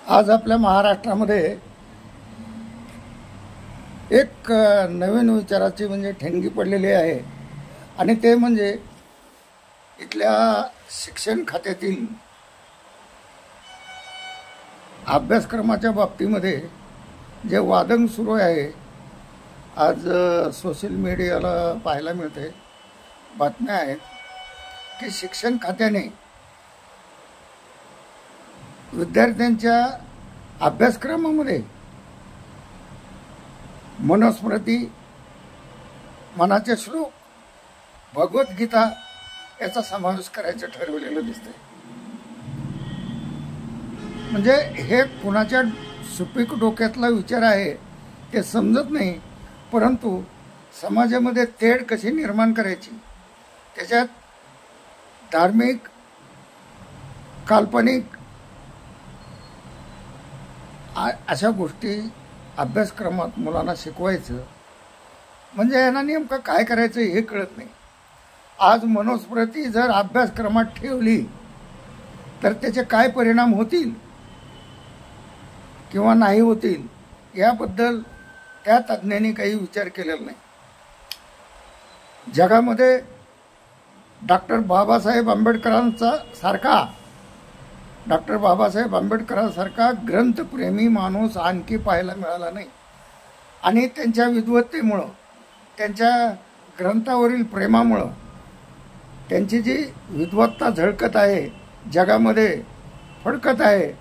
आज आपल्या महाराष्ट्रामध्ये एक नवीन विचाराची म्हणजे ठेंगी पडलेली आहे आणि ते म्हणजे इथल्या शिक्षण खात्यातील अभ्यासक्रमाच्या बाबतीमध्ये जे वादंग सुरू आहे. आज सोशल मीडियाला पाहायला मिळते, बातम्या आहेत की शिक्षण खात्याने विद्यार्थ्यांच्या अभ्यासक्रमामध्ये मनुस्मृती, मनाचे श्लोक, भगवद्गीता याचा समावेश करायचं ठरवलेलं दिसतंय. म्हणजे हे कुणाच्या सुपीक डोक्यातला विचार आहे ते समजत नाही, परंतु समाजामध्ये तेढ कशी निर्माण करायची, त्याच्यात धार्मिक, काल्पनिक अशा गोष्टी अभ्यासक्रमात मुलांना शिकवायचं म्हणजे यांना नेमकं काय करायचं हे कळत नाही. आज मनुस्मृती जर अभ्यासक्रमात ठेवली तर त्याचे काय परिणाम होतील किंवा नाही होतील याबद्दल त्या तज्ज्ञांनी काही विचार केलेला नाही. जगामध्ये डॉक्टर बाबासाहेब आंबेडकरांसारखा ग्रंथप्रेमी माणूस आणखी पाहायला मिळाला नाही. आणि त्यांच्या विद्वत्तेमुळं, त्यांच्या ग्रंथावरील प्रेमामुळं त्यांची जी विद्वत्ता झळकत आहे, जगामध्ये फडकत आहे,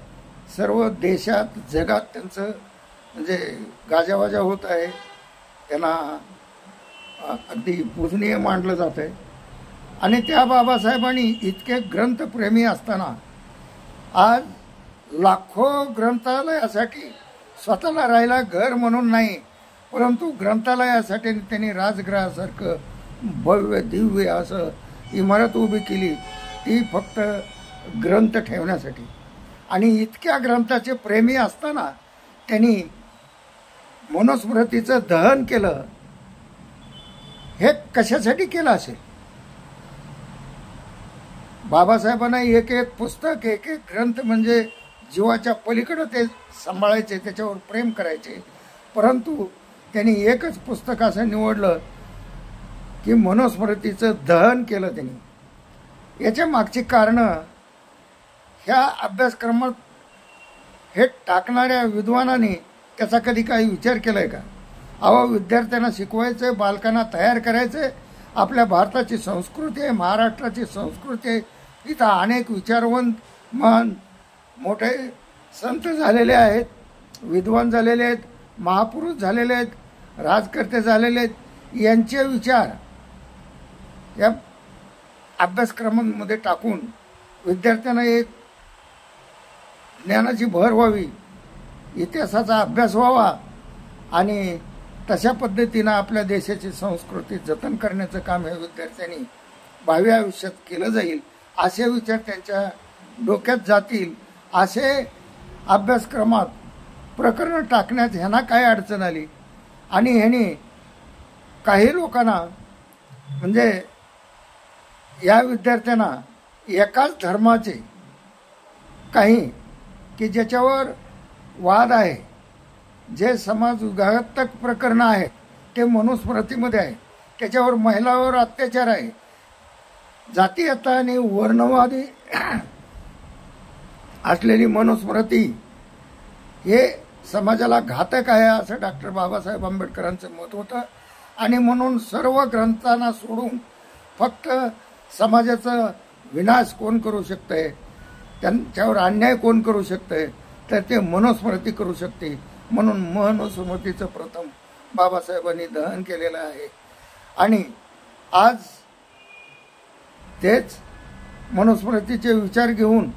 सर्व देशात जगात त्यांचं म्हणजे गाजावाजा होत आहे, त्यांना अगदी पूजनीय मानलं जात आहे. आणि त्या बाबासाहेबांनी इतके ग्रंथप्रेमी असताना आज लाखो ग्रंथालयासाठी स्वतःला राहायला घर म्हणून नाही, परंतु ग्रंथालयासाठी त्यांनी राजगृहासारखं भव्य दिव्य असं इमारत उभी केली, ती फक्त ग्रंथ ठेवण्यासाठी. आणि इतक्या ग्रंथाचे प्रेमी असताना त्यांनी मनुस्मृतीचं दहन केलं. हे कशासाठी केलं असेल? बाबासाहेबांना एक एक पुस्तक, एक एक ग्रंथ म्हणजे जीवाच्या पलीकडे ते सांभाळायचे, त्याच्यावर प्रेम करायचे, परंतु त्यांनी एकच पुस्तक असं निवडलं की मनुस्मृतीचं दहन केलं त्यांनी. याच्या मागची कारणं ह्या अभ्यासक्रमात हे टाकणाऱ्या विद्वानांनी त्याचा कधी काही विचार केलाय का? अहो, विद्यार्थ्यांना शिकवायचं, बालकांना तयार करायचं. आपल्या भारताची संस्कृती आहे, महाराष्ट्राची संस्कृती आहे, इथं अनेक विचारवंत, मोठे संत झालेले आहेत, विद्वान झालेले आहेत, महापुरुष झालेले आहेत, राजकर्ते झालेले आहेत. यांचे विचार या अभ्यासक्रमांमध्ये टाकून विद्यार्थ्यांना एक ज्ञानाची भर व्हावी, इतिहासाचा अभ्यास व्हावा आणि तशा पद्धतीनं आपल्या देशाची संस्कृती जतन करण्याचं काम हे विद्यार्थ्यांनी भावी आयुष्यात केलं जाईल असे विचार त्यांच्या डोक्यात जातील. असे अभ्यासक्रमात प्रकरणं टाकण्यात ह्यांना काय अडचण आली? आणि ह्यांनी काही लोकांना म्हणजे या विद्यार्थ्यांना एकाच धर्माचे काही की ज्याच्यावर वाद आहे, जे समाजघातक प्रकरणं आहेत ते मनुस्मृतीमध्ये आहे, त्याच्यावर महिलांवर अत्याचार आहे, जातीयता आणि वर्णवादी असलेली मनुस्मृती हे समाजाला घातक आहे असं डॉक्टर बाबासाहेब आंबेडकरांचं मत होतं. आणि म्हणून सर्व ग्रंथांना सोडून फक्त समाजाचा विनाश कोण करू शकतंय, त्यांच्यावर अन्याय कोण करू शकतंय, तर ते मनुस्मृती करू शकते. म्हणून मनुस्मृतीचं प्रथम बाबासाहेबांनी दहन केलेलं आहे. आणि आज तेच मनुस्मृतीचे विचार घेऊन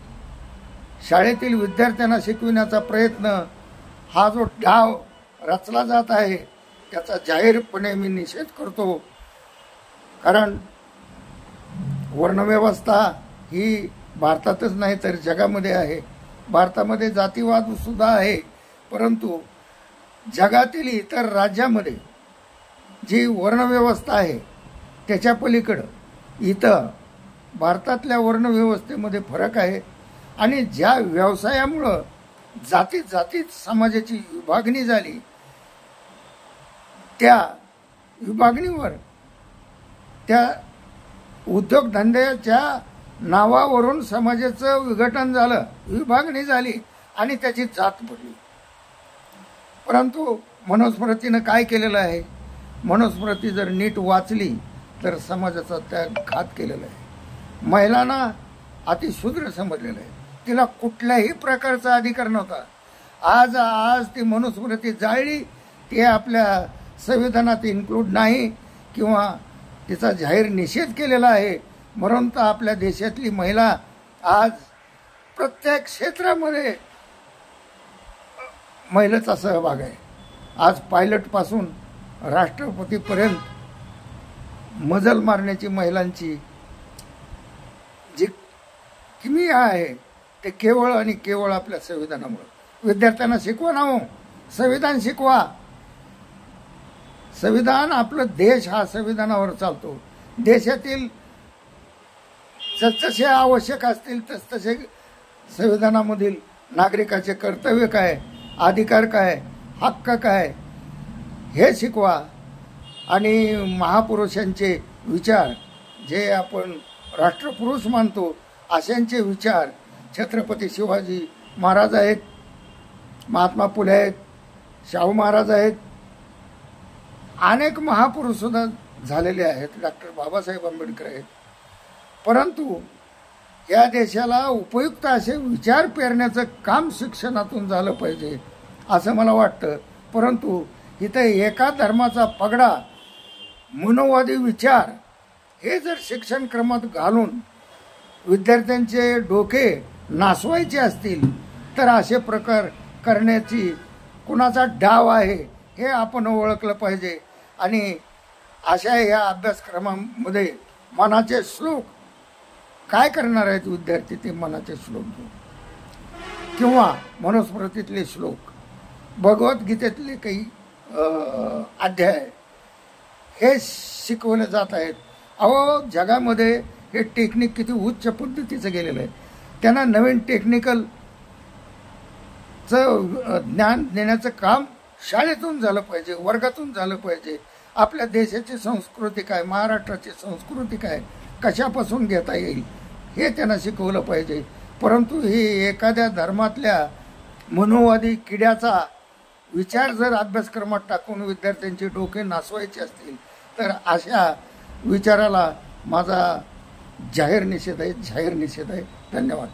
शाळेतील विद्यार्थ्यांना शिकविण्याचा प्रयत्न, हा जो डाव रचला जात आहे त्याचा जाहीरपणे मी निषेध करतो. कारण वर्णव्यवस्था ही भारतातच नाही तर जगामध्ये आहे. भारतामध्ये जातीवाद सुद्धा आहे, परंतु जगातील इतर राज्यामध्ये जी वर्णव्यवस्था आहे त्याच्या पलीकडं इथं भारतातल्या वर्णव्यवस्थेमध्ये फरक आहे. आणि ज्या व्यवसायामुळं जातीत जातीत समाजाची विभागणी झाली, त्या विभागणीवर त्या उद्योगधंद्याच्या नावावरून समाजाचं विघटन झालं, विभागणी झाली आणि त्याची जात पडली. परंतु मनुस्मृतीनं काय केलेलं आहे? मनुस्मृती जर नीट वाचली तर समाजाचा त्या घात केलेला आहे. महिलांना अतिशूद्र समजलेलं आहे, तिला कुठल्याही प्रकारचा अधिकार नव्हता. आज ती मनुस्मृती जाळली, ती आपल्या संविधानात इन्क्लूड नाही किंवा तिचा जाहीर निषेध केलेला आहे. म्हणून तर आपल्या देशातली महिला आज प्रत्येक क्षेत्रामध्ये महिलेचा सहभाग आहे. आज पायलटपासून राष्ट्रपतीपर्यंत मजल मारण्याची महिलांची जी किमया आहे ते केवळ आणि केवळ आपल्या संविधानामुळे. विद्यार्थ्यांना शिकवा ना हो, संविधान शिकवा. संविधान, आपलं देश हा संविधानावर चालतो. देशातील जसजसे आवश्यक असतील तसतसे संविधानामधील नागरिकाचे कर्तव्य काय, अधिकार काय, हक्क काय हे शिकवा. आणि महापुरुषांचे विचार, जे आपण राष्ट्रपुरुष मानतो अशांचे विचार, छत्रपती शिवाजी महाराज आहेत, महात्मा फुले आहेत, शाहू महाराज आहेत, अनेक महापुरुष सुद्धा झालेले आहेत, डॉक्टर बाबासाहेब आंबेडकर आहेत. परंतु या देशाला उपयुक्त असे विचार पेरण्याचं काम शिक्षणातून झालं पाहिजे असं मला वाटतं. परंतु इथं एका धर्माचा पगडा, मनोवादी विचार हे जर शिक्षण क्रमात घालून विद्यार्थ्यांचे डोके नासवायचे असतील तर असे प्रकार करण्याची कुणाचा डाव आहे हे आपण ओळखलं पाहिजे. आणि अशा या अभ्यासक्रमामध्ये मनाचे श्लोक काय करणार आहेत विद्यार्थी? ते मनाचे श्लोक किंवा मनुस्मृतीतले श्लोक, भगवद्गीतेतले काही अध्याय हे शिकवले जात आहेत. अहो, जगामध्ये हे टेक्निक किती उच्च पद्धतीचं गेलेलं आहे. त्यांना नवीन टेक्निकलचं ज्ञान देण्याचं काम शाळेतून झालं पाहिजे, वर्गातून झालं पाहिजे. आपल्या देशाची संस्कृती काय, महाराष्ट्राची संस्कृती काय, कशापासून घेता येईल हे त्यांना शिकवलं पाहिजे. परंतु हे एखाद्या धर्मातल्या मनोवादी किड्याचा विचार जर अभ्यासक्रमात टाकून विद्यार्थ्यांचे डोके नासवायचे असतील तर अशा विचाराला माझा जाहीर निषेध आहे. धन्यवाद.